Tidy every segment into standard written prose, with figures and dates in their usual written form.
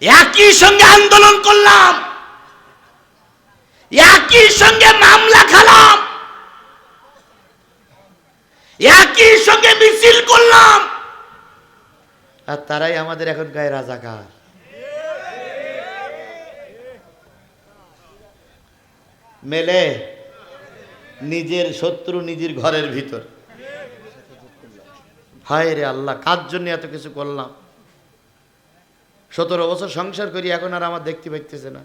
একই সঙ্গে আন্দোলন করলাম, একই সঙ্গে মামলা খেলাম, একই সঙ্গে মিছিল করলাম, আর তারাই আমাদের এখন গায়ে রাজাকার। মেলে নিজের শত্রু নিজের ঘরের ভিতর। হায় রে আল্লাহ, কার জন্য এত কিছু করলাম? 17 বছর সংসার করি, এখন আর আমার দেখতে পাইতেছে না।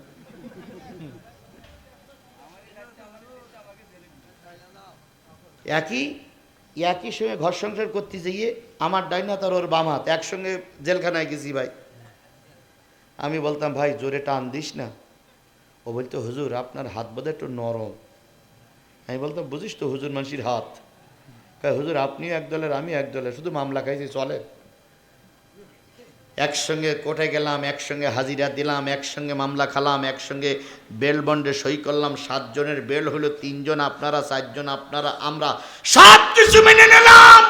একই সঙ্গে ঘর সংসার করতে গিয়ে আমার ডাইন হাত আর ওর বাম হাত একসঙ্গে জেলখানায় গেছি ভাই। আমি বলতাম ভাই জোরে টান দিস না। ও বলতো হুজুর আপনার হাত বোধহয় একটু নরম। আমি বলতাম বুঝিস তো হুজুর মানুষের হাত। হুজুর আপনিও এক দলের আমি এক দলের, শুধু মামলা খাইছি চলে। একসঙ্গে কোর্টে গেলাম, একসঙ্গে হাজিরা দিলাম, একসঙ্গে মামলা খালাম, একসঙ্গে বেল বন্ডে সই করলাম। 7 জনের বেল হলো, 3 জন আপনারা, 4 জন আপনারা, আমরা সব কিছু মেনে নিলাম।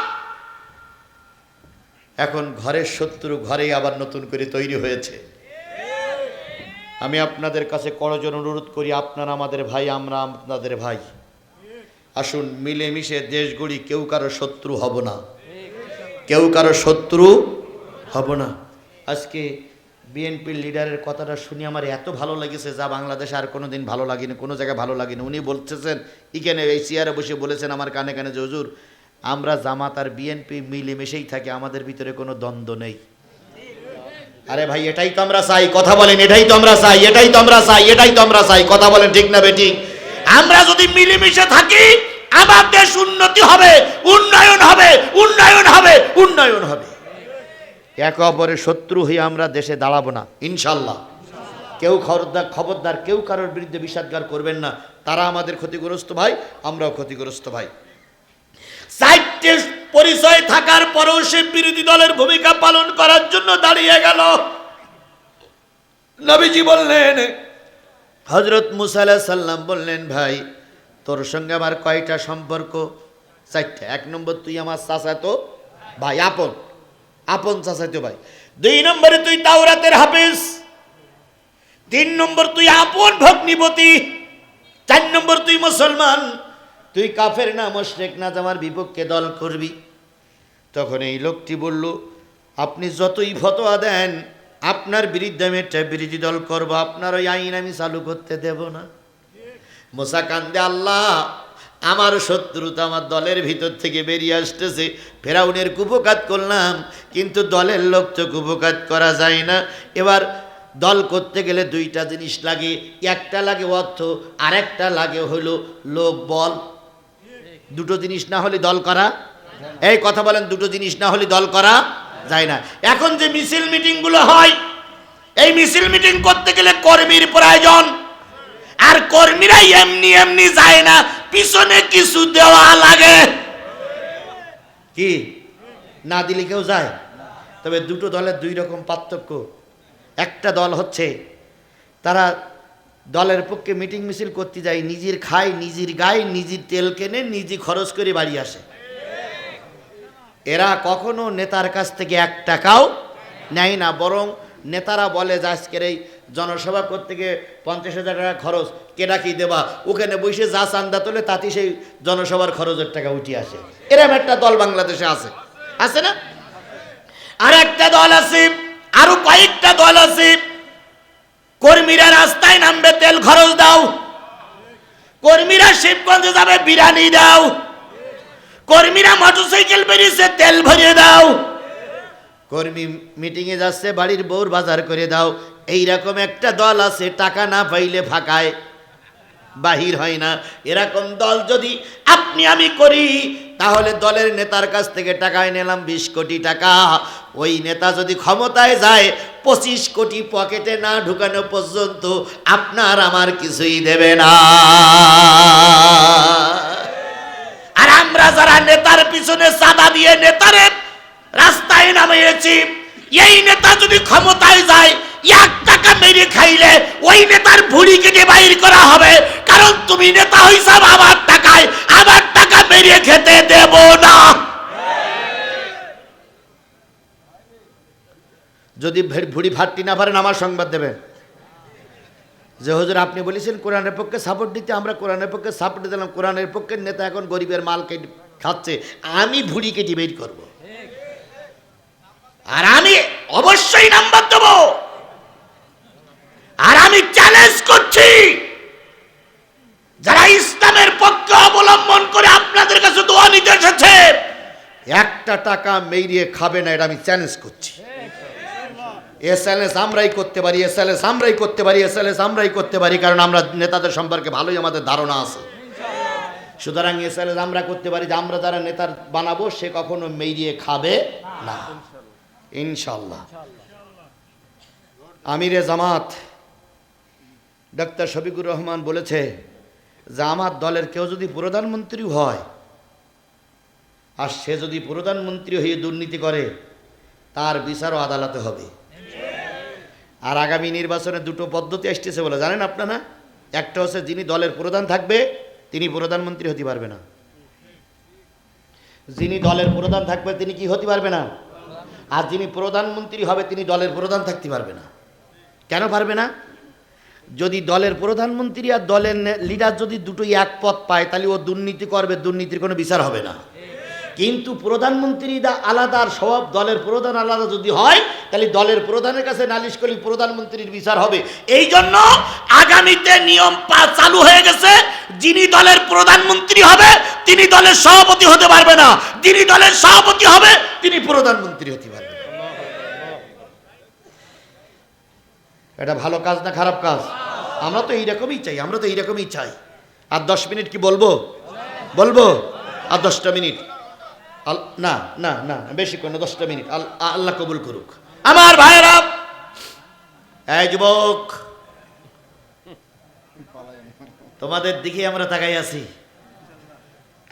এখন ঘরের শত্রু ঘরেই আবার নতুন করে তৈরি হয়েছে। আমি আপনাদের কাছে করজোড়ে অনুরোধ করি, আপনারা আমাদের ভাই, আমরা আপনাদের ভাই। আসুন মিলেমিশে দেশ গড়ি, কেউ কারো শত্রু হব না, কেউ কারো শত্রু হব না। আজকে বিএনপির লিডারের কথাটা শুনে আমার এত ভালো লেগেছে, যা বাংলাদেশে আর কোনো দিন ভালো লাগেনি, কোনো জায়গায় ভালো লাগেনি। উনি বলতেছেন এখানে এই চেয়ারে বসে বলেছেন আমার কানে কানে যে হুজুর আমরা জামাত আর বিএনপি মিলেমিশেই থাকি, আমাদের ভিতরে কোনো দ্বন্দ্ব নেই। আরে ভাই এটাই তো আমরা চাই, কথা বলেন। এটাই তো আমরা চাই, এটাই তো আমরা চাই, এটাই তো আমরা চাই, কথা বলেন ঠিক না বেটি? আমরা যদি মিলেমিশে থাকি আমার দেশ উন্নতি হবে, উন্নয়ন হবে, উন্নয়ন হবে, উন্নয়ন হবে। একে অপরের শত্রু হয়ে আমরা দেশে দাঁড়াবো না ইনশাল্লাহ। কেউ খবরদার কেউ কারোর বিরুদ্ধে বিষাদগার করবেন না। তারা আমাদের ক্ষতিগ্রস্ত ভাই, আমরাও ক্ষতিগ্রস্ত ভাই। 4টে পরিচয় থাকার পরেও সে বিরোধী দলের ভূমিকা পালন করার জন্য দাঁড়িয়ে গেল। নবীজি বললেন, হযরত মুসা আলাইহিস সালাম বললেন ভাই তোর সঙ্গে আমার কয়টা সম্পর্ক? 4টা। 1 নম্বর তুই আমার চাচাতো ভাই, আপন চাচাতো ভাই। 2 নম্বরে তুই তাওরাতের হাফেজ। 3 নম্বর তুই আপন ভগ্নিপতি। 4 নম্বর তুই মুসলমান। তুই কাফের না, মুশরিক না, আমার বিপক্ষে দল করবি। তখন এই লোকটি বলল আপনি যতই ফতোয়া দেন আপনার বিরুদ্ধে আমি একটা বিরোধী দল করব, আপনার ওই আইন আমি চালু করতে দেব না। মুসা কান্দে, আল্লাহ আমার শত্রুতা আমার দলের ভিতর থেকে বেরিয়ে আসতেছে। ফেরাউনের কুপকাত করলাম কিন্তু দলের লোক তো কুপকাত করা যায় না। এবার দল করতে গেলে 2টা জিনিস লাগে, একটা লাগে অর্থ, আরেকটা লাগে হলো লোক বল। 2টো জিনিস না হলে দল করা, এই কথা বলেন, 2টো জিনিস না হলে দল করা যায় না। এখন যে মিছিল মিটিং গুলো হয়, এই মিছিল মিটিং করতে গেলে কর্মীর প্রয়োজন, আর কর্মীরা এমনি এমনি যায় না, পিছনে কিছু দেওয়া লাগে। কি না দিলে কেউ যায়? তবে 2টো দলের 2 রকম পার্থক্য। একটা দল হচ্ছে তারা দলের পক্ষে মিটিং মিছিল করতে যায়, নিজের খায়, নিজের গায়ে, নিজের তেল কেনে, নিজে খরচ করে বাড়ি আসে। এরা কখনো নেতার কাছ থেকে 1 টাকাও নেয় না, বরং নেতারা বলে যে আজকের এই জনসভা করতে গিয়ে 50,000 টাকা খরচ, কেডা কি দেবা, ওখানে বসে যা চান্দা তোলে তাতে সেই জনসভার খরচের টাকা উঠে আসে। এরকম একটা দল বাংলাদেশে আছে না? আর একটা দল আছে, আরো কয়েকটা দল আছে, কর্মীরা রাস্তায় নামবে তেল খরচ দাও, কর্মীরা শিবগঞ্জে যাবে বিরিয়ানি দাও, কর্মীরা মোটরসাইকেল বেরিয়েছে তেল ভরিয়ে দাও, কর্মী মিটিংয়ে যাচ্ছে বাড়ির বউর বাজার করে দাও। এইরকম একটা দল আছে, টাকা না পাইলে ফাঁকায় বাহির হয় না। এরকম দল যদি আপনি আমি করি তাহলে দলের নেতার কাছ থেকে টাকায় নিলাম 20 কোটি টাকা, ওই নেতা যদি ক্ষমতায় যায় 25 কোটি পকেটে না ঢুকানো পর্যন্ত আপনার আমার কিছুই দেবে না। আর আমরা যারা নেতার পিছনে চাঁদা দিয়ে নেতারে রাস্তায় নামিয়েছি, এই নেতা যদি ক্ষমতায় যায় 1 টাকা মেরে খাইলে ওই নেতার ভুঁড়ি কেটে বাইর করা হবে, কারণ তুমি নেতা হইছ আমার টাকায়, আমার টাকা মেরে খেতে দেব না। যদি ভুড়ি ভাটটি না পারেন আমার সংবাদ দেবেন যে হুজুর আপনি বলেছেন কোরআনের পক্ষে সাপোর্ট দিতে, আমরা কোরআনের পক্ষে সাপোর্ট দিলাম, কোরআনের পক্ষের নেতা এখন গরিবের মাল কেটে খাচ্ছে, আমি ভুড়িকে ডিবেট করব আর আমি অবশ্যই নাম্বার দেব। আর আমি চ্যালেঞ্জ করছি যারা ইসলামের পক্ষে অবলম্বন করে আপনাদের কাছে দোয়া নিতে এসেছে, একটা টাকা মেরিয়ে খাবে না, এটা আমি চ্যালেঞ্জ করছি। এসএলএস আমরাই করতে পারি, এসএলএস আমরাই করতে পারি, এসএলএস আমরাই করতে পারি, কারণ আমরা নেতাদের সম্পর্কে ভালোই আমাদের ধারণা আছে। সুতরাং এসএলএস আমরা করতে পারি যে আমরা যারা নেতার বানাবো সে কখনো মেরিয়ে খাবে না ইনশাআল্লাহ। আমিরে জামাত ডাক্তার শফিকুর রহমান বলেছে যে আমার দলের কেউ যদি প্রধানমন্ত্রী হয় আর সে যদি প্রধানমন্ত্রী হয়ে দুর্নীতি করে তার বিচারও আদালতে হবে। আর আগামী নির্বাচনে দুটো পদ্ধতি আসতেছে বলে জানেন আপনারা, একটা হচ্ছে যিনি দলের প্রধান থাকবে তিনি প্রধানমন্ত্রী হতে পারবে না, যিনি দলের প্রধান থাকবে তিনি কি হতে পারবে না, আর যিনি প্রধানমন্ত্রী হবে তিনি দলের প্রধান থাকতে পারবে না। কেন পারবে না? যদি দলের প্রধানমন্ত্রী আর দলের লিডার যদি দুটোই এক পদ পায় তাহলে ও দুর্নীতি করবে, দুর্নীতির কোনো বিচার হবে না। কিন্তু প্রধানমন্ত্রী আলাদা আর সব দলের প্রধান আলাদা যদি হয় তাহলে দলের প্রধানের কাছে নালিশ করলে প্রধানমন্ত্রীর বিচার হবে। এই জন্য আগামীতে নিয়ম চালু হয়ে গেছে, যিনি দলের প্রধানমন্ত্রী হবে তিনি দলের সভাপতি হতে পারবে না, যিনি দলের সভাপতি হবে তিনি প্রধানমন্ত্রী হতে পারবে। এটা ভালো কাজ না খারাপ কাজ? আমরা তো এইরকমই চাই, আমরা তো এইরকমই চাই। আর 10 মিনিট কি বলবো? বলবো আর 10টা মিনিট? না না না বেশি করে 10টা মিনিট। আল্লাহ কবুল করুক। আমার ভাইয়েরা, এই যুবক, তোমাদের দিকে আমরা তাকাই আছি।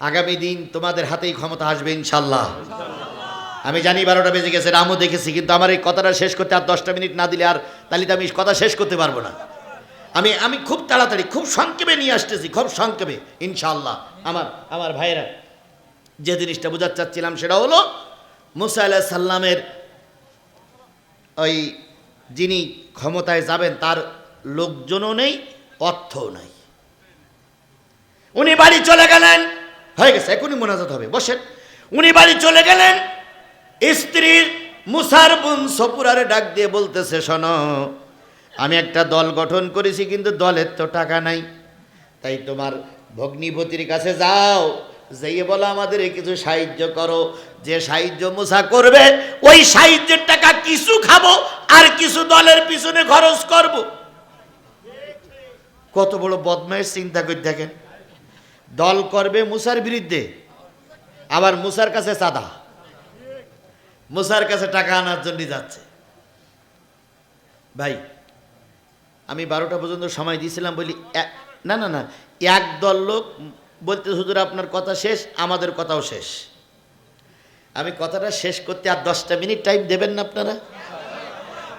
আগামী দিন তোমাদের হাতেই ক্ষমতা আসবে ইনশাল্লাহ। আমি জানি 12টা বেজে গেছে, রামও দেখেছি, কিন্তু আমার এই কথাটা শেষ করতে আর 10টা মিনিট না দিলে আর তাহলে তো আমি কথা শেষ করতে পারবো না। আমি খুব তাড়াতাড়ি খুব সংক্ষেপে নিয়ে আসতেছি, খুব সংক্ষেপে ইনশাআল্লাহ। আমার ভাইয়েরা, যে জিনিসটা বোঝাতে চাচ্ছিলাম সেটা হলো মুসা আলাইহিস সালামের ওই যিনি ক্ষমতায় যাবেন তার লোকজনও নেই, অর্থও নাই। উনি বাড়ি চলে গেলেন, হয়ে গেছে, এখনই মোনাজাত হবে, বসেন। উনি বাড়ি চলে গেলেন, স্ত্রীর মুসার বোন সপুরারে ডাক দিয়ে বলতেছে, শোনো, আমি একটা দল গঠন করেছি কিন্তু দলের তো টাকা নাই, তাই তোমার ভগ্নিপতির কাছে যাও, যেয়ে বলো আমাদের কিছু সাহায্য করো। যে সাহায্য মুসা করবে ওই সাহায্যের টাকা কিছু খাবো আর কিছু দলের পিছনে খরচ করব। কত বড় বদমাইশ, চিন্তা করে দেখেন। দল করবে মুসার বিরুদ্ধে, আবার মুসার কাছে চাঁদা, মুসার কাছে টাকা আনার জন্য যাচ্ছে। ভাই, আমি 12টা পর্যন্ত সময় দিয়েছিলাম বলি না না না, একদল লোক বলতে হুজুর আপনার কথা শেষ, আমাদের কথাও শেষ। আমি কথাটা শেষ করতে আর 10টা মিনিট টাইম দেবেন না আপনারা?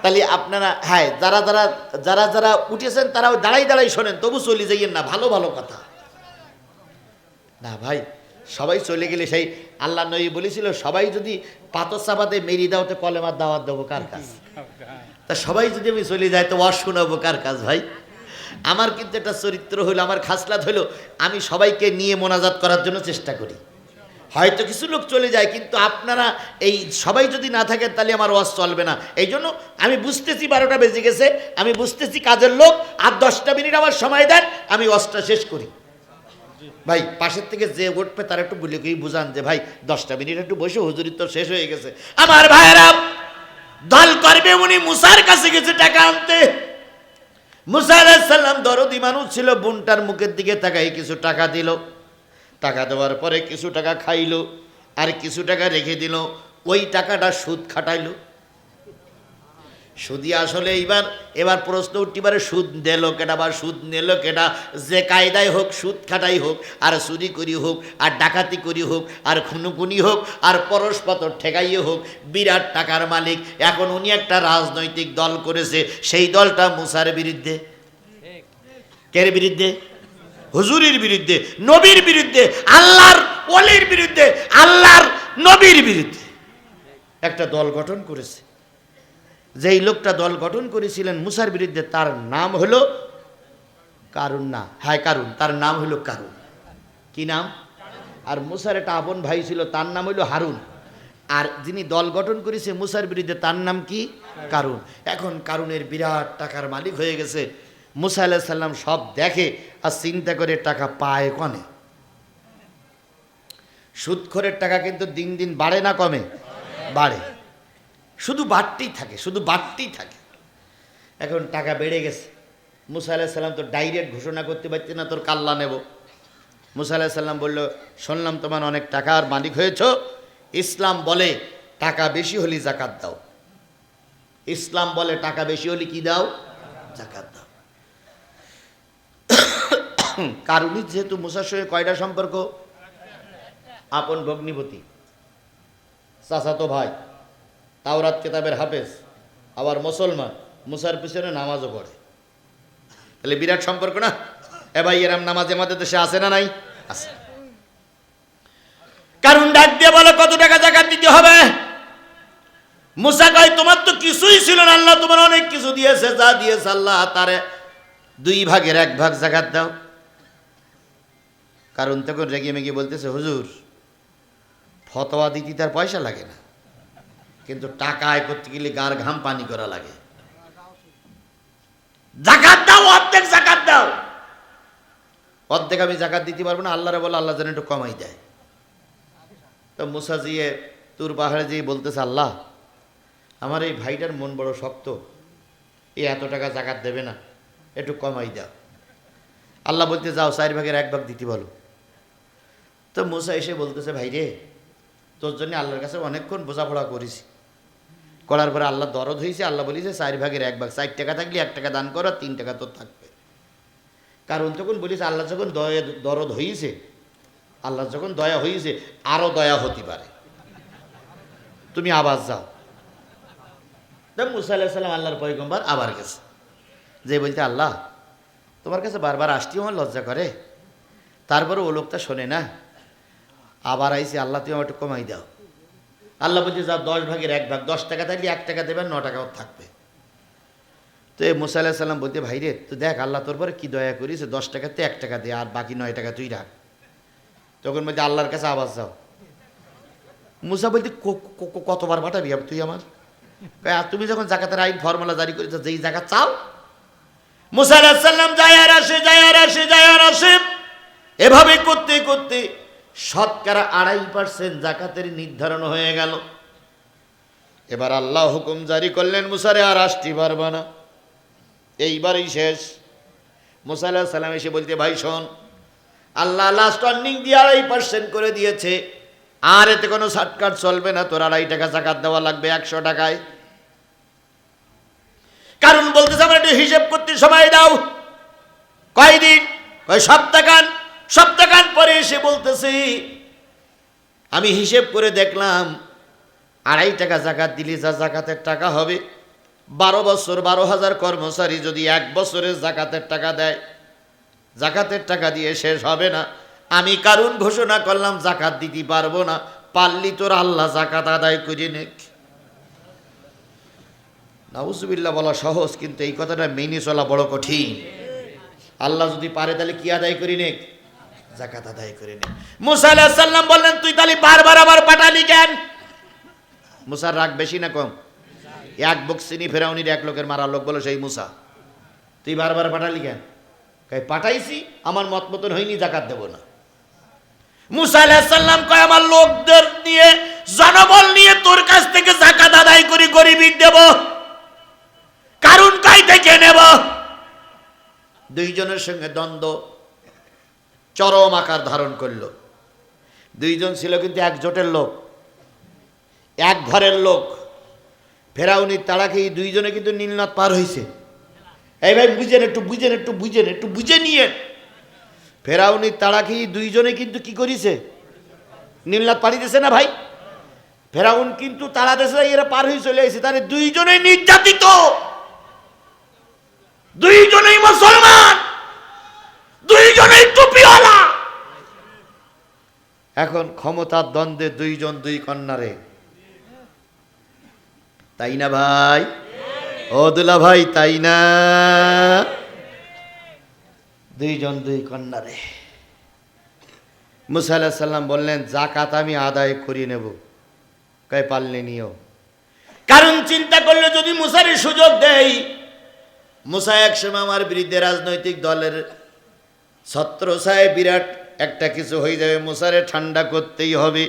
তাহলে আপনারা, হ্যাঁ, যারা যারা যারা যারা উঠেছেন তারাও দাঁড়াই দাঁড়াই শোনেন, তবু চলে যাইয়েন না, ভালো ভালো কথা না ভাই। সবাই চলে গেলে সেই আল্লাহ নবী বলেছিল সবাই যদি পাথর চাপাতে মেরি দাও তো কলেমার দাওয়াত দেবো কার কাজ? তা সবাই যদি আমি চলে যাই তো ওয়াজ শোনাবো কার কাজ? ভাই, আমার কিন্তু একটা চরিত্র হইলো, আমার খাসলাত হইলো, আমি সবাইকে নিয়ে মোনাজাত করার জন্য চেষ্টা করি। হয়তো কিছু লোক চলে যায়, কিন্তু আপনারা এই সবাই যদি না থাকেন তাহলে আমার ওয়াজ চলবে না। এই জন্য আমি বুঝতেছি 12টা বেজে গেছে, আমি বুঝতেছি কাজের লোক, আর 10টা মিনিট আমার সময় দেন, আমি ওয়াজটা শেষ করি। ভাই, পাশের থেকে যে উঠবে তার একটু বলে কি বুঝান যে ভাই 10টা মিনিট একটু বসে, হুজুরি তো শেষ হয়ে গেছে। আমার ভাইয়েরা, দল করবে উনি মুসার কাছে গেছে টাকা আনতে। মুসা আলাইহিস সালাম দরদি মানুষ ছিল, বোনটার মুখের দিকে তাকাই কিছু টাকা দিল। টাকা দেওয়ার পরে কিছু টাকা খাইলো আর কিছু টাকা রেখে দিল। ওই টাকাটা সুদ খাটাইলো। সুদি আসলে এবার প্রশ্ন উঠতে পারে, সুদ দিল কেটা বা সুদ নিল কেটা? যে কায়দায় হোক, সুদ খাটাই হোক, আর চুরি করি হোক, আর ডাকাতি করি হোক, আর খুনুকুনি হোক, আর পরস্পর ঠেকাইয়ে হোক, বিরাট টাকার মালিক। এখন উনি একটা রাজনৈতিক দল করেছে, সেই দলটা মুসার বিরুদ্ধে। কের বিরুদ্ধে? হুজুরের বিরুদ্ধে, নবীর বিরুদ্ধে, আল্লাহর ওলির বিরুদ্ধে, আল্লাহর নবীর বিরুদ্ধে একটা দল গঠন করেছে। যেই লোকটা দল গঠন করেছিলেন মুসার বিরুদ্ধে, তার নাম হলো কারুন। না, হ্যাঁ কারুন, তার নাম হলো কারুন। কি নাম? আর মুসার একটা আপন ভাই ছিল, তার নাম হলো হারুন। আর যিনি দল গঠন করেছে মুসার বিরুদ্ধে, তার নাম কি? কারুন। এখন কারুনের বিরাট টাকার মালিক হয়ে গেছে। মুসা আলাইহিস সালাম সব দেখে আর চিন্তা করে টাকা পায় কনে। সুদখোরের টাকা কিন্তু দিন দিন বাড়ে না কমে? বাড়ে, শুধু বাড়তেই থাকে, শুধু বাড়তেই থাকে। এখন টাকা বেড়ে গেছে। মুসা আলাইহিস সালাম তো ডাইরেক্ট ঘোষণা করতে পারছে না তোর কাল্লা নেব। মুসা আলাইহিস সালাম বলল, শুনলাম তোমার অনেক টাকার মালিক হয়েছ, ইসলাম বলে টাকা বেশি হলে যাকাত দাও। ইসলাম বলে টাকা বেশি হলে কি দাও? যাকাত দাও। কারুনি যেহেতু মুসার সঙ্গে কয়টা সম্পর্ক? আপন ভগ্নিপতি, চাচাতো ভাই, তাওরাত কিতাবের হাফেজ, আবার মুসলমান, মুসার পিছনে নামাজও পড়ে। তাহলে বিরাট সম্পর্ক না? এ ভাই, এরম নামাজ আমাদের দেশে আছে না নাই? আছে। কারণ ডাক দিয়ে বলে কত টাকা যাকাত দিতে হবে? মুসা কয় তোমার তো কিছুই ছিল না, আল্লাহ তোমার অনেক কিছু দিয়েছে, যা দিয়েছে আল্লাহ তারে 2 ভাগের 1 ভাগ যাকাত দাও। কারণ তখন রেগে মেগে বলতেছে, হুজুর ফতোয়া দিতে তার পয়সা লাগে না, কিন্তু টাকা আয় করতে গেলে গার ঘাম পানি করা লাগে। যাকাত দাও, অর্ধেক যাকাত দাও। অর্ধেক আমি যাকাত দিতে পারবো না, আল্লাহরে বলে আল্লাহ যেন একটু কমাই দেয়। তো মুসা জিয়ে তুর পাহাড়ে যেয়ে বলতেছে, আল্লাহ আমার এই ভাইটার মন বড় শক্ত, এত টাকা যাকাত দেবে না, একটু কমাই দাও। আল্লাহ বলতে, যাও 4 ভাগের 1 ভাগ দিতে বলো। তো মুসা এসে বলতেছে, ভাই রে তোর জন্য আল্লাহর কাছে অনেকক্ষণ বোঝাপড়া করেছি, করার পরে আল্লাহ দরদ হয়েছে। আল্লাহ বলেছে 4 ভাগের 1 ভাগ, 4 টাকা থাকলে 1 টাকা দান করো, 3 টাকা তোর থাকবে। কারণ তখন বলিস আল্লাহ যখন দরদ হয়েছে, আল্লাহ যখন দয়া হয়েছে, আরো দয়া হতে পারে, তুমি আবার যাও। মুসা আলাইহিস সালাম আল্লাহর পয়গম্বর আবার গেছে, যে বলতে, আল্লাহ তোমার কাছে বারবার আসতেও আমার লজ্জা করে, তারপরে ও লোকটা শোনে না, আবার আইসি, আল্লাহ তুমি আমার একটু কমাই দাও। আল্লাহ বলছে, যাও 10 ভাগের 1 ভাগ, 10 টাকা থাকলে 1 টাকা দেবেন, 9 টাকাও থাকবে। তো এই মুসা আলাইহিস সালাম বলতে, ভাই রে তুই দেখ আল্লাহ তোর পরে কি দয়া করিস, 10 টাকাতে 1 টাকা দে, আর বাকি 9 টাকা তুই রাখ। তখন বলতে, আল্লাহর কাছে আবার যাও। মুসা বলতে, কতবার পাঠাবি তুই আমার? আর তুমি যখন যাকাতের আইন ফর্মুলা জারি করেছ, যেই জাকাত চাও। মুসা আলাইহিস সালাম যায় আর আসে, যায় আর আসে, যায় আর আসে, এভাবে করতে করতে শতকরা 2.5% জাকাতের নির্ধারণ হয়ে গেল। এবার আল্লাহ হুকুম জারি করলেন, মুসারে আর আসতে পারবা না, এইবারই শেষ। মুসা আলাইহিস সালাম এসে বলতে, ভাই শোন, আল্লাহ লাস্ট ওয়ার্নিং দিয়ে 2.5% করে দিয়েছে, আর এতে কোনো শর্টকাট চলবে না, তোর 2.5 টাকা জাকাত দেওয়া লাগবে 100 টাকায়। কারণ বলতেছে, আমার একটু হিসেব করতে সময় দাও। কয়দিন? কয় সপ্তাহখান। সপ্তাহখান পরে এসে বলতেছে, আমি হিসেব করে দেখলাম 2.5 টাকা জাকাত দিলে যা জাকাতের টাকা হবে, 12 বছর 12,000 কর্মচারী যদি 1 বছরের জাকাতের টাকা দেয়, জাকাতের টাকা দিয়ে শেষ হবে না। আমি কারণ ঘোষণা করলাম জাকাত দিতে পারবো না, পারলি তোর আল্লাহ জাকাত আদায় করে নেক। নাউজুবিল্লাহ বলা সহজ, কিন্তু এই কথাটা মেনে চলা বড় কঠিন। আল্লাহ যদি পারে তাহলে কি আদায় করি নেক? জাকাত আদায় করে নেক। মুসা আলাইহিস সালাম বললেন, তুই তাহলে বারবার আবার পাঠালি কেন? মুসার রাগ বেশি না কম? 1 বক্সিনী ফেরাউনির 1 লোকের মারা লোক বলো সেই মুসা, তুই বারবার পাঠালি কেন? পাঠাইছি, আমার মত মতন হয়নি, জাকাত দেব না। মুসা আলাইহিস সালাম কয়, আমার লোকদের নিয়ে, জনবল নিয়ে তোর কাছ থেকে জাকাত আদায় করি, গরিবীর দেব, কারণ কাই থেকে নেব। দুইজনের সঙ্গে দ্বন্দ্ব চরম আকার ধারণ করলো। দুইজন ছিল কিন্তু এক জোটের লোক, এক ঘরের লোক। ফেরাউনির তাড়া খেয়ে দুইজনে কিন্তু নীলনদ পার হয়েছে। এই ভাই বুঝেন, একটু বুঝেন, একটু বুঝেন, একটু বুঝে নিয়ে। ফেরাউনির তাড়া খেয়ে দুইজনে কিন্তু কি করিছে? নীলনদ পাড়ি দিছে না ভাই। ফেরাউন কিন্তু তাড়া দেশে এরা পার হয়ে চলে এসেছে, তাহলে দুইজনেই নির্যাতিত, দুইজনেই মুসলমান, দুইজনেই টুপিওয়ালা। এখন ক্ষমতার দ্বন্দ্বে দুইজন দুই কন্যারে, তাই না ভাই? ও দুলা ভাই তাই না? দুইজন দুই কন্যা রে। মুসা আলাইহিস সালাম বললেন যাকাত আমি আদায় করিয়ে নেব। কয় পারলে নিও। কারণ চিন্তা করলে যদি মুসারে সুযোগ দেই, মুসা একসময় আমার বিরুদ্ধে রাজনৈতিক দলের ছত্রছায়ায় বিরাট একটা কিছু হয়ে যাবে, মুসারে ঠান্ডা করতেই হবে।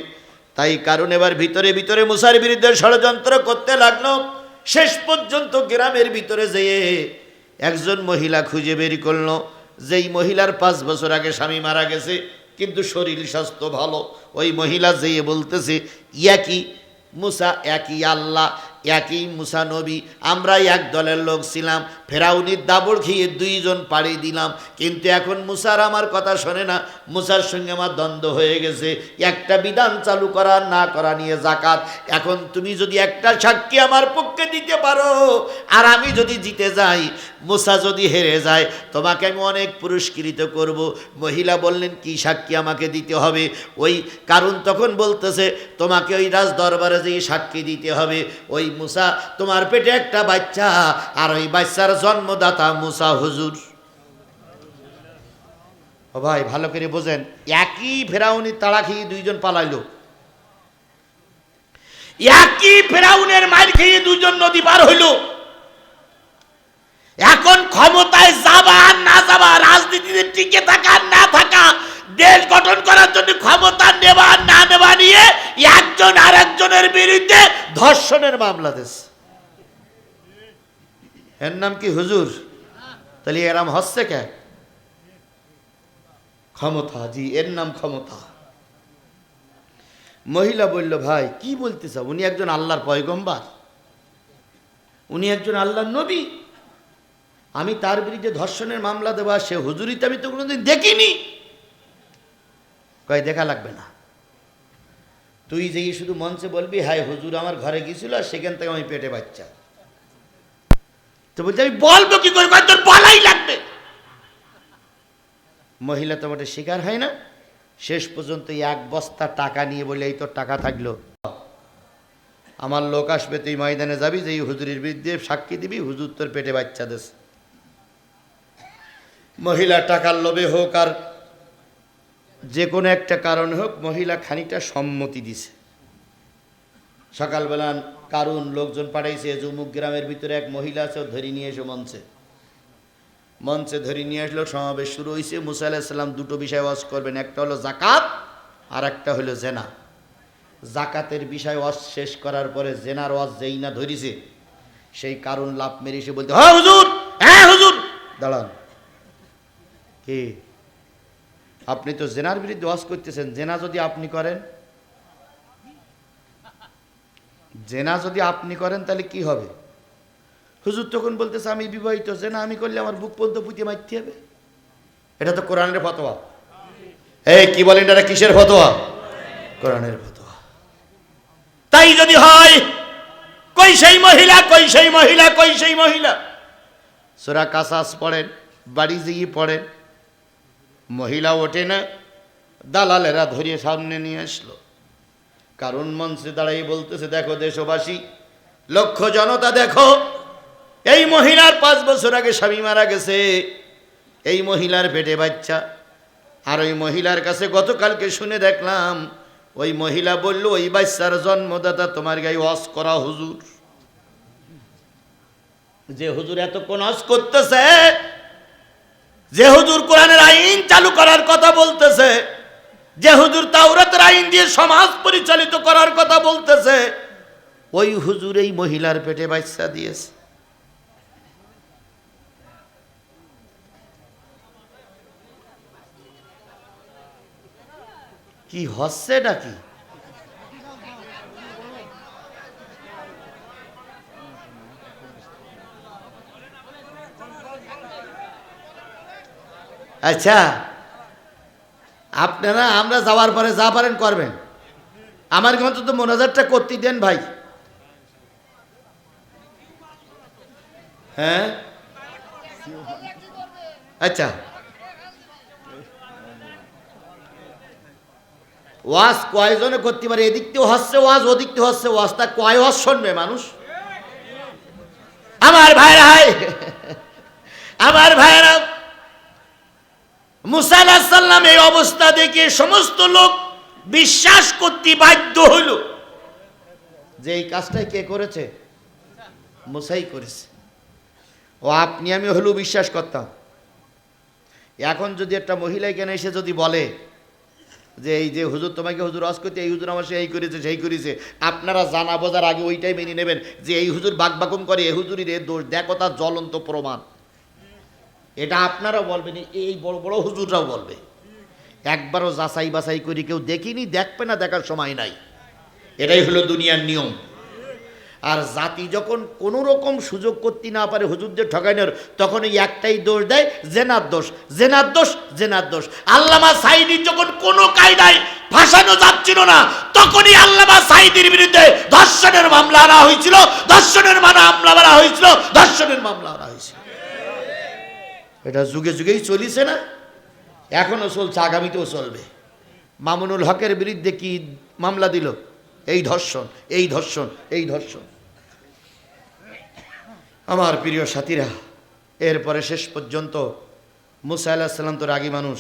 তাই কারণ এবার ভিতরে ভিতরে মুসার বিরুদ্ধে ষড়যন্ত্র করতে লাগলো। শেষ পর্যন্ত গ্রামের ভিতরে যেয়ে একজন মহিলা খুঁজে বের করলো, যেই মহিলার 5 বছর আগে স্বামী মারা গেছে, কিন্তু শরীর স্বাস্থ্য ভালো। ওই মহিলা যেয়ে বলতেছে একই মুসা, একই আল্লাহ, একই মুসা নবী, আমরা এক দলের লোক ছিলাম, ফেরাউনির দাবড় খেয়ে 2 জন পাড়ি দিলাম, কিন্তু এখন মুসার আমার কথা শোনে না, মুসার সঙ্গে আমার দ্বন্দ্ব হয়ে গেছে, একটা বিধান চালু করা না করা নিয়ে জাকাত। এখন তুমি যদি একটা সাক্ষী আমার পক্ষে দিতে পারো, আর আমি যদি জিতে যাই, মুসা যদি হেরে যায়, তোমাকে আমি অনেক পুরস্কৃত করব। মহিলা বললেন কি সাক্ষী আমাকে দিতে হবে? ওই কারণ তখন বলতেছে তোমাকে ওই রাজ দরবারে যেয়ে সাক্ষী দিতে হবে, ওই মুসা তোমার পেটে একটা বাচ্চা, আর ওই বাচ্চার জন্মদাতা মুসা হুজুর। ও ভাই ভালো করে বোঝেন, একই ফেরাউনি তাড়া খেয়ে 2 জন পালাইলো, একই ফেরাউনের মার খেয়ে 2 জন নদী পার হইল। এখন ক্ষমতায় যাবা না যাবা, রাজনীতিতে টিকে থাকা না থাকা, দেশ গঠন করার জন্য ক্ষমতা নেবা না নেবা নিয়ে একজন আর একজনের বিরুদ্ধে ধর্ষণের মামলা দিয়েছে। এর নাম কি হুজুর? তাহলে এরাম হচ্ছে কে? ক্ষমতা, জি এর নাম ক্ষমতা। মহিলা বলল ভাই কি বলতে চাও? উনি একজন আল্লাহর পয়গম্বর, উনি একজন আল্লাহর নবী, আমি তার বিরুদ্ধে ধর্ষণের মামলা দেওয়া, সে হুজুরিতে আমি তো কোনোদিন দেখিনি। কয় দেখা লাগবে না, তুই যেই শুধু মঞ্চে বলবি হায় হুজুর আমার ঘরে গিয়েছিল আর সেখান থেকে আমি পেটে বাচ্চা, তো বলছে আমি বলবো কি করে? তোর বলাই লাগবে। মহিলা তো মোটে শিকার হয় না, শেষ পর্যন্ত 1 বস্তা টাকা নিয়ে বলে এই তোর টাকা থাকলো, আমার লোক আসবে, তুই ময়দানে যাবি, যে হুজুরের বিরুদ্ধে সাক্ষী দিবি, হুজুর তোর পেটে বাচ্চা দেশ। মহিলা টাকার লোভে হোক আর যে কোনো একটা কারণ হোক, মহিলা খানিকটা সম্মতি দিছে। সকালবেলা কারণ লোকজন পাঠাইছে যে অমুক গ্রামের ভিতরে এক মহিলা আছে, ধরে নিয়ে এসো মঞ্চে ধরে নিয়ে আসলো। সমাবেশ শুরু হয়েছে। মুসা আলাইহিস সালাম 2টো বিষয় ওয়াজ করবেন, একটা হলো জাকাত আর একটা হলো জেনা। জাকাতের বিষয় ওয়াজ শেষ করার পরে জেনার ওয়াজ যেই না ধরিছে, সেই কারণ লাভ মেরে এসে বলতে হ্যাঁ হুজুর, হ্যাঁ হুজুর। দাঁড়ান, কি আপনি তো জেনার বিরুদ্ধে ওয়াজ করতেছেন, জেনা যদি আপনি করেন, জেনা যদি আপনি করেন তাহলে কি হবে? হুজুর তখন বলতেছে আমি বিবাহিত, জেনা আমি করলে আমার বুক পর্যন্ত পুঁতে মারতে হবে। এটা তো কোরআনের ফতোয়া। এই কি বলেন, এটা কিসের ফতোয়া? কোরআনের ফতোয়া। তাই যদি হয়, কই সেই মহিলা, কই সেই মহিলা, কই সেই মহিলা? সূরা কাসাস পড়েন, বাড়ি যেয়ে পড়েন, মহিলা ওঠে না, দালালেরা ধরিয়ে সামনে নিয়ে আসলো। কারণ মঞ্চে দাঁড়াই বলতেছে দেখো দেশবাসী, লক্ষ জনতা দেখো, এই মহিলার 5 বছর আগে স্বামী মারা গেছে, এই মহিলার পেটে বাচ্চা। আর ওই মহিলার কাছে গতকালকে শুনে দেখলাম, ওই মহিলা বলল ওই বাচ্চার জন্মদাতা তোমার গায়ে ওয়াজ করা হুজুর। যে হুজুর এতক্ষণ ওয়াজ করতেছে, যে হুজুর কোরআনের আইন চালু করার কথা বলতেছে, যে হুজুর তাওরাতের আইন দিয়ে সমাজ পরিচালিত করার কথা বলতেছে, ওই হুজুর এই মহিলার পেটে বাচ্চা দিয়েছে। কি হচ্ছে এটা কি? আচ্ছা আপনারা, আমরা যাওয়ার পরে যা পারেন করবেন, আমার কিন্তু তো মোনাজাতটা করতে দেন ভাই। হ্যাঁ আচ্ছা, ওয়াজ কয়জনে করতে পারে? এদিক থেকে হচ্ছে ওয়াজ, ওদিক থেকে হচ্ছে ওয়াজ, তা কয় ওয়াজ শুনবে মানুষ? আমার ভাইরা, আমার ভাইরা, মুসা আলাইহিস সালাম এই অবস্থা দেখে সমস্ত লোক বিশ্বাস করতে বাধ্য হইল যে এই কাজটাই কে করেছে? মুসাই করেছে। ও আপনি আমি হলেও বিশ্বাস করতাম। এখন যদি একটা মহিলা এখানে এসে যদি বলে যে এই যে হুজুর তোমাকে হুজুর ওয়াজ করতে, এই হুজুর আমার এই করেছে সেই করেছে, আপনারা জানা বোঝার আগে ওইটাই মেনে নেবেন যে এই হুজুর বাকবাকুম করে, এই হুজুরির এ দোষ, দেখো তার জ্বলন্ত প্রমাণ। এটা আপনারাও বলবেন, এই বড় বড় হুজুররাও বলবে। একবারও যাচাই বাছাই করে কেউ দেখিনি, দেখবে না, দেখার সময় নাই। এটাই হলো দুনিয়ার নিয়ম। আর জাতি যখন কোনো রকম সুযোগ করতে না পারে হুজুরদের ঠকানোর, তখন এই একটাই দোষ দেয়, জেনার দোষ, জেনার দোষ, জেনার দোষ। আল্লামা সাঈদীর যখন কোনো কায়দায় ফাঁসানো যাচ্ছিল না, তখনই আল্লামা সাঈদীর বিরুদ্ধে ধর্ষণের মামলা আনা হয়েছিল, ধর্ষণের মামলা আনা হয়েছিল, ধর্ষণের মামলা আনা হয়েছিল। এটা যুগে যুগেই চলিছে না, এখনো চলছে, আগামীতেও চলবে। মামুনুল হকের বিরুদ্ধে কি মামলা দিল? এই ধর্ষণ, এই ধর্ষণ, এই ধর্ষণ। আমার প্রিয় সাথীরা, এরপরে শেষ পর্যন্ত মুসা আলাইহিস সালাম তো রাগী মানুষ,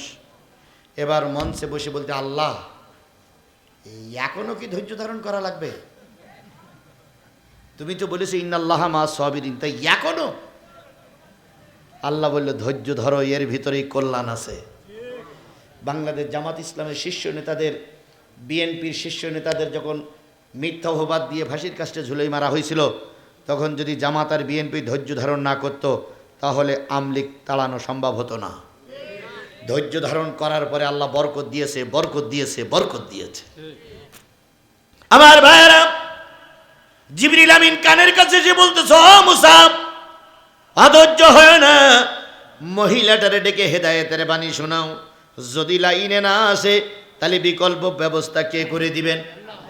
এবার মঞ্চে বসে বলতে, আল্লাহ এই এখনো কি ধৈর্য ধারণ করা লাগবে? তুমি তো বলেছো ইন্নাল্লাহা মা সাবিরিন, তাই এখনো? আল্লাহ বলল, ধৈর্য ধরো, এর ভিতরেই কল্যাণ আছে। বাংলাদেশ জামাত ইসলামের শীর্ষ নেতাদের, বিএনপির শীর্ষ নেতাদের যখন মিথ্যা অপবাদ দিয়ে ফাঁসির কাস্টে ঝুলাই মারা হয়েছিল, তখন যদি জামাত আর বিএনপি ধৈর্য ধারণ না করত, তাহলে আমলিগ তাড়ানো সম্ভব হতো না। ধৈর্য ধারণ করার পরে আল্লাহ বরকত দিয়েছে, বরকত দিয়েছে, বরকত দিয়েছে। আমার ভাইয়েরা, জিবরিল আমিন কানের কাছে এসে বলতেছ, মুসা অধৈর্য হয় না, মহিলাটারে ডেকে হেদায়েতের বাণী শোনাও। যদি লাইনে না আসে তাহলে বিকল্প ব্যবস্থা কে করে দিবেন?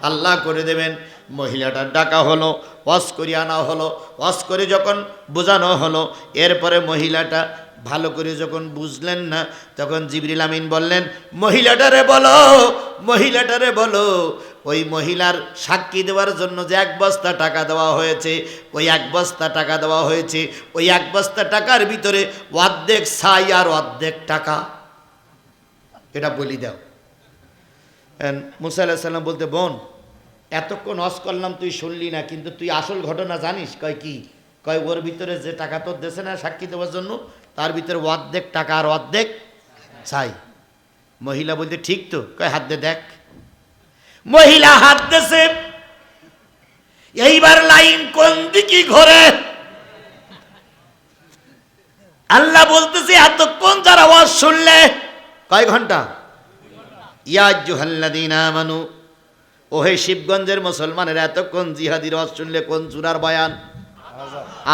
আল্লাহ করে দেবেন। মহিলাটার ডাকা হলো, ওয়াজ করে আনা হলো, ওয়াজ করে যখন বোঝানো হলো, এরপরে মহিলাটা ভালো করে যখন বুঝলেন না, তখন জিবরিল আমিন বললেন, মহিলাটারে বলো, মহিলাটারে বলো ওই মহিলার সাক্ষী দেওয়ার জন্য যে 1 বস্তা টাকা দেওয়া হয়েছে, ওই 1 বস্তা টাকা দেওয়া হয়েছে, ওই 1 বস্তা টাকার ভিতরে অর্ধেক ছাই আর অর্ধেক টাকা, এটা বলি দাও। মুসা আলাইহিস সালাম বলতে, বোন এতক্ষণ ওয়াজ করলাম তুই শুনলি না, কিন্তু তুই আসল ঘটনা জানিস? কয় কি? কয় ওর ভিতরে যে টাকা তোর দেশে না সাক্ষী দেওয়ার জন্য, তার ভিতরে অর্ধেক টাকা আর অর্ধেক ছাই। মহিলা বলতে, ঠিক তো? কয় হাত দে দেখ। মহিলা হাত দেশে, এইবার লাইন কোন দিকে ঘোরে? আল্লাহ বলতেছে, এতক্ষণ যারা ওয়াজ শুনলে, কয় ঘন্টা? ইয়া আইয়ুহাল্লাযীনা আমানু, ওহে শিবগঞ্জের মুসলমানেরা, এতক্ষণ জিহাদির ওয়াজ শুনলে। কোন সূরার বয়ান?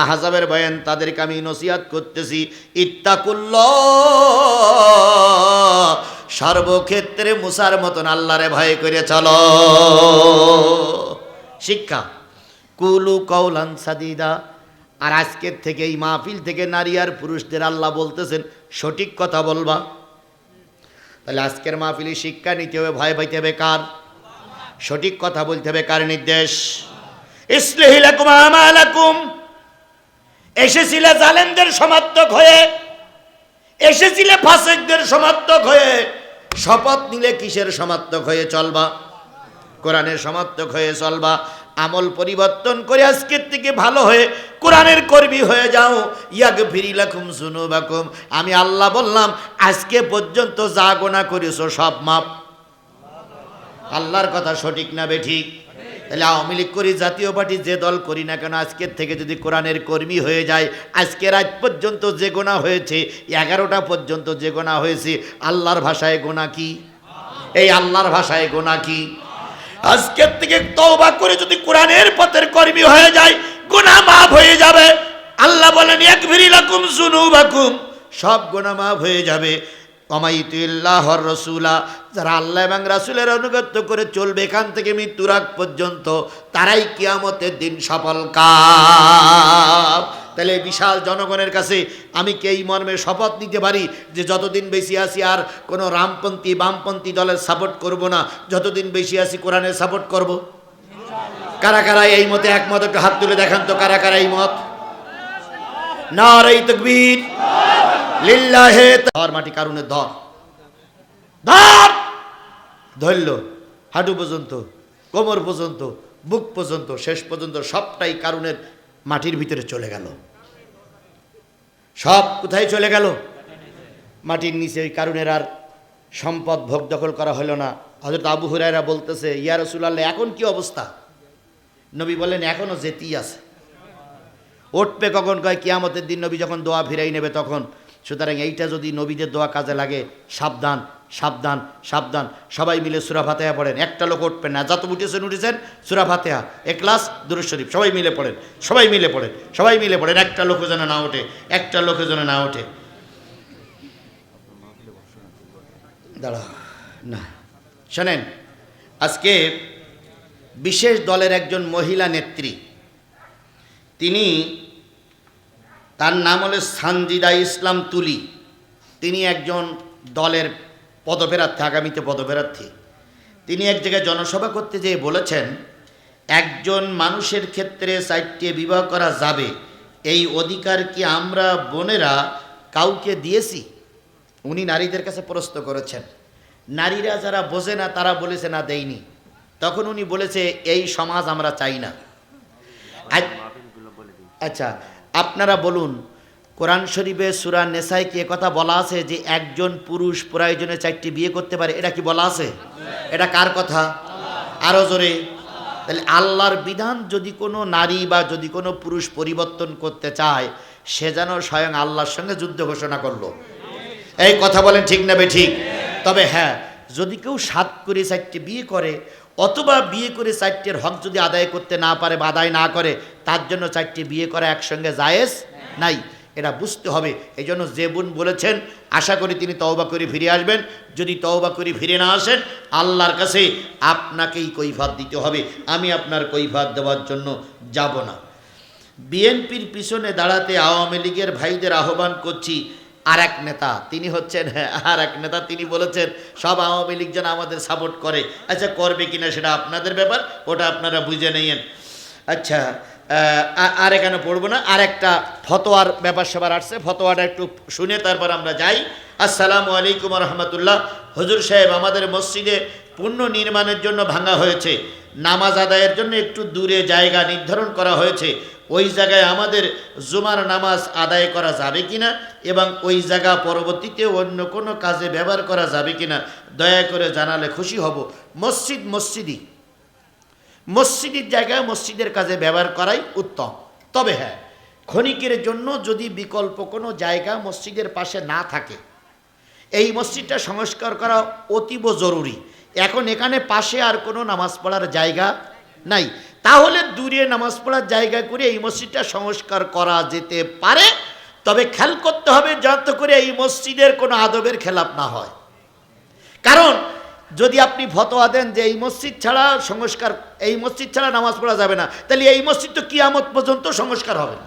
আহজাবের বয়ান। তাদেরকে আমি নসিহত করতেছি, ইত্তাকুল্লাহ, সর্বক্ষেত্রে মুসার মতন আল্লাহরে ভয় করে চলো। শিক্ষা, কুলু কওলান সাদীদা। আর আজকের থেকে এই মাহফিল থেকে নারী আর পুরুষদের আল্লাহ বলতেছেন সঠিক কথা বলবা। তাহলে আজকের মাহফিলে শিক্ষা নিতে হবে, ভয় পাইতে হবে কার? সঠিক কথা বলতে হবে কার নির্দেশ? ইসলিহি লাকুম আমালাকুম। এসেছিলে জালেমদের সমর্থক হয়ে, এসেছিলে ফাসিকদের সমর্থক হয়ে, শপথ নিলে কিসের সমর্থক হয়ে চলবা? কোরআনের সমর্থক হয়ে চলবা। আমল পরিবর্তন করে আজকের থেকে ভালো হয়ে কোরআনের কর্মী হয়ে যাও। ইয়াগফির লাকুম যুনুবাকুম। আমি আল্লাহ বললাম, আজকে পর্যন্ত যা গুনাহ করেছো সব মাপ। আল্লাহর কথা সঠিক না বেঠিক? তাহলে আওয়ামী লীগ করি, জাতীয় পার্টি যে দল করি না কেন, আজকের থেকে যদি কোরআনের কর্মী হয়ে যায়, আজকে রাত পর্যন্ত যে গোনা হয়েছে, 11টা পর্যন্ত যে গোনা হয়েছে, আল্লাহর ভাষায় গোনা কি? এই আল্লাহর ভাষায় গোনা কি? আজকের থেকে তওবা করে যদি কোরআনের পথের কর্মী হয়ে যায়, গুনাহ মাফ হয়ে যাবে। আল্লাহ বলেন, ইয়াগফির লাকুম যুনুবাকুম, সব গুনাহ মাফ হয়ে যাবে। ওমাইতুল্লাহর রাসূলা, যারা আল্লাহ এবং রাসূলের অনুগত করে চলবে এখান থেকে মৃত্যুর আগ পর্যন্ত, তারাই কিয়ামতের দিন সফল কাম। তাহলে বিশাল জনগণের কাছে আমি কি এই মর্মে শপথ নিতে পারি যে যতদিন বেশি আছি আর কোনো রামপন্থী বামপন্থী দলের সাপোর্ট করব না, যতদিন বেশি আছি কোরআনের সাপোর্ট করব? কারা কারা এই মতে একমত? একটু হাত তুলে দেখান তো, কারা কারা এই মত? নারে তাকবীর, লিল্লাহে। ধর মাটি কারণে ধর ধর, ধরল হাঁটু পর্যন্ত, কোমর পর্যন্ত, বুক পর্যন্ত, শেষ পর্যন্ত সবটাই কারণের মাটির ভিতরে চলে গেল। সব কোথায় চলে গেল? মাটির নিচে। ওই কারণের আর সম্পদ ভোগ দখল করা হলো না। হযরত আবু হুরায়রা বলতেছে, ইয়া রাসূলুল্লাহ, এখন কি অবস্থা? নবী বললেন, এখনো যেতেই আছে। উঠবে কখন? কয় কিয়ামতের দিন নবী যখন দোয়া ফিরাই নেবে তখন। সুতরাং এইটা যদি নবীদের দোয়া কাজে লাগে, সাবধান সাবধান সাবধান। সবাই মিলে সূরা ফাতিহা পড়েন। একটা লোক উঠবেন না, যত উঠেছেন সূরা ফাতিহা, ইখলাস, দুরূদ শরীফ সবাই মিলে পড়েন, সবাই মিলে পড়েন, সবাই মিলে পড়েন। একটা লোক যেন না ওঠে, একটা লোক যেন না ওঠে। দাঁড়া না, শোনেন, আজকে বিশেষ দলের একজন মহিলা নেত্রী, তিনি, তার নাম হলো সানজিদা ইসলাম তুলি। তিনি একজন দলের পদপ্রার্থী, আগামীতে পদপ্রার্থী। তিনি এক জায়গায় জনসভা করতে যেয়ে বলেছেন, একজন মানুষের ক্ষেত্রে 4টে বিবাহ করা যাবে, এই অধিকার কি আমরা বোনেরা কাউকে দিয়েছি? উনি নারীদের কাছে প্রশ্ন করেছেন। নারীরা যারা বোঝে না তারা বলেছে না, দেয়নি। তখন উনি বলেছে, এই সমাজ আমরা চাই না। আচ্ছা, আপনারা বলুন, কোরআন শরীফে সূরা নেসায় কি কথা বলা আছে যে একজন পুরুষ প্রয়োজনে 4টি বিয়ে করতে পারে? এটা কি বলা আছে? এটা কার কথা? আরো জোরে। তাহলে আল্লাহর বিধান যদি কোনো নারী বা যদি কোনো পুরুষ পরিবর্তন করতে চায়, সে যেন স্বয়ং আল্লাহর সঙ্গে যুদ্ধ ঘোষণা করলো। এই কথা বলেন ঠিক না বেঠিক? তবে হ্যাঁ, যদি কেউ 7 করে 4টি বিয়ে করে, অথবা বিয়ে করে 4টির হক যদি আদায় করতে না পারে বা আদায় না করে, তার জন্য 4টি বিয়ে করা একসঙ্গে জায়েজ নাই। এটা বুঝতে হবে। এই জন্য যে বোন বলেছেন, আশা করি তিনি তওবা করে ফিরে আসবেন। যদি তওবা করে ফিরে না আসেন, আল্লাহর কাছে আপনাকেই কৈফাত দিতে হবে। আমি আপনার কৈফাত দেওয়ার জন্য যাব না। বিএনপির পিছনে দাঁড়াতে আওয়ামী লীগের ভাইদের আহ্বান করছি। আর এক নেতা, তিনি হচ্ছেন আর এক নেতা, তিনি বলেছেন সব আওয়ামী লীগ যেন আমাদের সাপোর্ট করে। আচ্ছা, করবে কিনা সেটা আপনাদের ব্যাপার, ওটা আপনারা বুঝে নেন। আচ্ছা, আর এখানে পড়বো না। আর একটা ফতোয়ার ব্যাপার সবার আসছে, ফতোয়াটা একটু শুনে তারপর আমরা যাই। আসসালামু আলাইকুম রহমতুল্লাহ। হুজুর সাহেব, আমাদের মসজিদে পুনর্নির্মাণের জন্য ভাঙা হয়েছে। নামাজ আদায়ের জন্য একটু দূরে জায়গা নির্ধারণ করা হয়েছে। ওই জায়গায় আমাদের জুমার নামাজ আদায় করা যাবে কিনা এবং ওই জায়গা পরবর্তীতে অন্য কোনো কাজে ব্যবহার করা যাবে কিনা দয়া করে জানালে খুশি হব। মসজিদের জায়গায় মসজিদের কাজে ব্যবহার করাই উত্তম। তবে হ্যাঁ, ক্ষণিকের জন্য যদি বিকল্প কোনো জায়গা মসজিদের পাশে না থাকে, এই মসজিদটা সংস্কার করা অতীব জরুরি। এখন এখানে পাশে আর কোনো নামাজ পড়ার জায়গা নাই, তাহলে দূরে নামাজ পড়ার জায়গা করে এই মসজিদটা সংস্কার করা যেতে পারে। তবে খেয়াল করতে হবে যাতে করে এই মসজিদের কোনো আদবের খেলাপ না হয়। কারণ যদি আপনি ফতোয়া দেন যে এই মসজিদ ছাড়া এই মসজিদ ছাড়া নামাজ পড়া যাবে না, তাহলে এই মসজিদ তো কিয়ামত পর্যন্ত সংস্কার হবে না।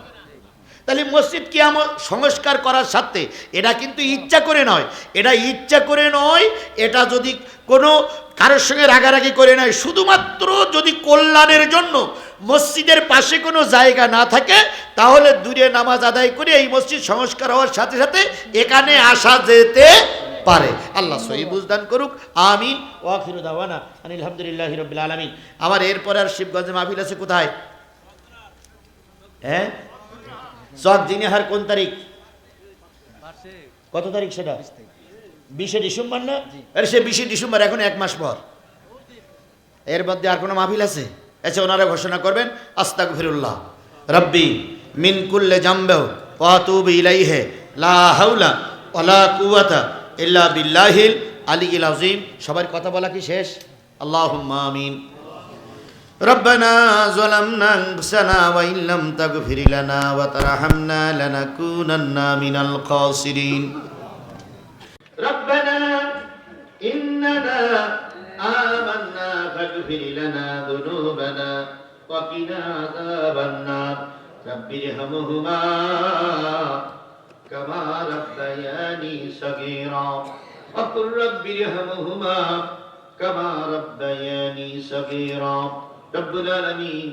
তাহলে মসজিদ কিয়ামত সংস্কার করার সাথে এটা কিন্তু ইচ্ছা করে নয়, এটা যদি কোনো কারোর সঙ্গে রাগারাগি করে নয়, শুধুমাত্র যদি কল্যাণের জন্য মসজিদের পাশে কোনো জায়গা না থাকে, তাহলে দূরে নামাজ আদায় করে এই মসজিদ সংস্কার হওয়ার সাথে সাথে এখানে আসা যেতে পারে। আল্লাহ সহি বুঝদান করুক, আমিন। ওয়া আখিরু দাওয়ানা আনিল হামদুলিল্লাহি রাব্বিল আলামিন। আমার এরপর আর শিবগঞ্জে মাহফিল আছে কোথায়? হ্যাঁ, সব দিনেহার কোন তারিখ? কত তারিখ সেটা? 20 ডিসেম্বর না? আরে সে 20 ডিসেম্বর, এখন 1 মাস পর। এর মধ্যে আর কোনো মাহফিল আছে? আচ্ছা, ওনারা ঘোষণা করবেন, আস্তাগফিরুল্লাহ রাব্বি মিন কুল্লি জামবে ওয়া আতুবু ইলাইহি লা হাওলা ওয়ালা কুওয়াতা ইল্লা বিল্লাহিল আলিয়্যিল আযীম। সবার কথা বলা কি শেষ? আল্লাহুম্মা আমিন। ربنا ظلمنا أنفسنا وإن لم تغفر لنا وترحمنا لنكونن من الخاسرين ربنا إننا آمنا فاغفر لنا ذنوبنا وقنا عذاب النار رب ارحمهما كما ربياني صغيرا وقل رب ارحمهما كما ربياني صغيرا রব্বুল আলামিন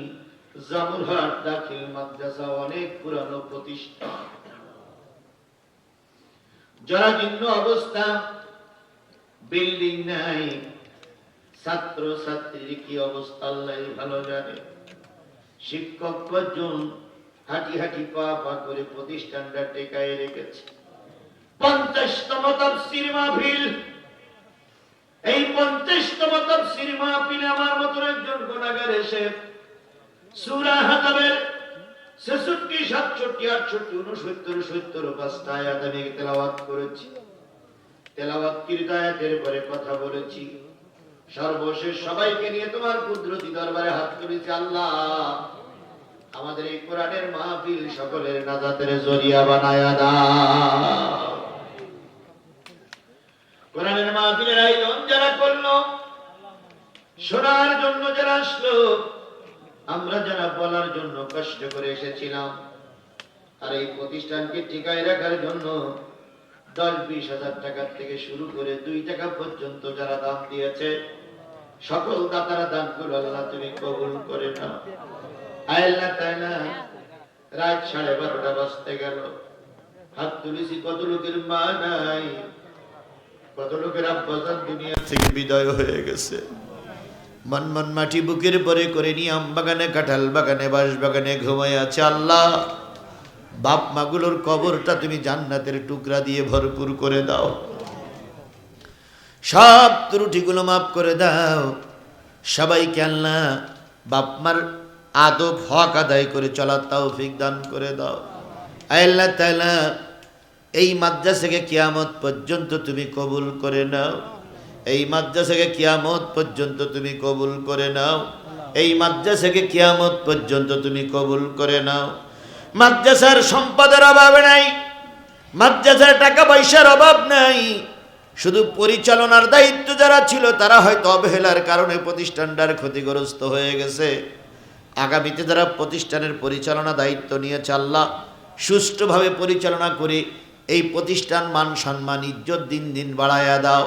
জামুরহাট দাখিল মাদ্রাসা অনেক পুরানো প্রতিষ্ঠান, জরাজীর্ণ অবস্থা, বিল্ডিং নাই, ছাত্র ছাত্রীর কি অবস্থা আল্লাহ ভালো জানে। শিক্ষক পর্যন্ত হাঁটি হাঁটি পা পা করে প্রতিষ্ঠানটা টেকায় রেখেছে। 50তম তাফসীর মাহফিল, এই 50তম তাফসীর মাহফিলে আমার মত একজন গুনাহগার এসে সূরা হাকামের 66, 67, 68, 69, 70 পাঁচটা আয়াত আমি তেলাওয়াত করেছি। তেলাওয়াতকৃত আয়াতের পরে কথা বলেছি। সর্বশেষ সবাইকে নিয়ে তোমার কুদরতি দরবারে হাত তুলেছি, আল্লাহ আমাদের এই কোরআনের মাহফিল সকলের নাজাতের জরিয়া বানায়া দাও। কোরআনের মাহফিলের আয়োজন যারা করলো, শোনার জন্য যারা আসলো, আমরা যারা বলার জন্য কষ্ট করে এসেছিলাম, আর এই প্রতিষ্ঠানকে টিকায় রাখার জন্য 10-20 হাজার টাকা থেকে শুরু করে 2 টাকা পর্যন্ত যারা দান দিয়েছে, সকল দাতারা দানগুলো আল্লাহ তুমি কবুল করে নাও। আল্লাহ তাআলা রাত 12:30 বাজতে গেল, হাত তুলেছি, কত লোকের মা নাই, কত লোকের আব্বাজান দুনিয়া থেকে বিদায় হয়ে গেছে। মন মন মাটি বুকের পরে করে নিয়ে আম বাগানে, কাঁঠাল বাগানে, বাঁশ বাগানে ঘুমায় আছে। আল্লাহ বাপ মাগুলোর কবরটা তুমি জান্নাতের টুকরা দিয়ে ভরপুর করে দাও, সব ত্রুটিগুলো মাফ করে দাও। সবাইকে আল্লাহ বাপ মার আদব হক আদায় করে চলার তৌফিক দান করে দাও। আল্লাহ তাআলা এই মাদ্রাসাকে কিয়ামত পর্যন্ত তুমি কবুল করে নাও, এই মাদ্রাসাকে কিয়ামত পর্যন্ত তুমি কবুল করে নাও, এই মাদ্রাসাকে কিয়ামত পর্যন্ত তুমি কবুল করে নাও। মাদ্রাসার সম্পদের অভাব নাই, মাদ্রাসার টাকা পয়সার অভাব নাই, শুধু পরিচালনার দায়িত্ব যারা ছিল তারা হয়তো অবহেলার কারণে প্রতিষ্ঠানটার ক্ষতিগ্রস্ত হয়ে গেছে। আগামীতে যারা প্রতিষ্ঠানের পরিচালনা দায়িত্ব নিয়েছে, আল্লাহ সুষ্ঠুভাবে পরিচালনা করে এই প্রতিষ্ঠান মান সম্মান ইজ্জত দিন দিন বাড়ায়া দাও।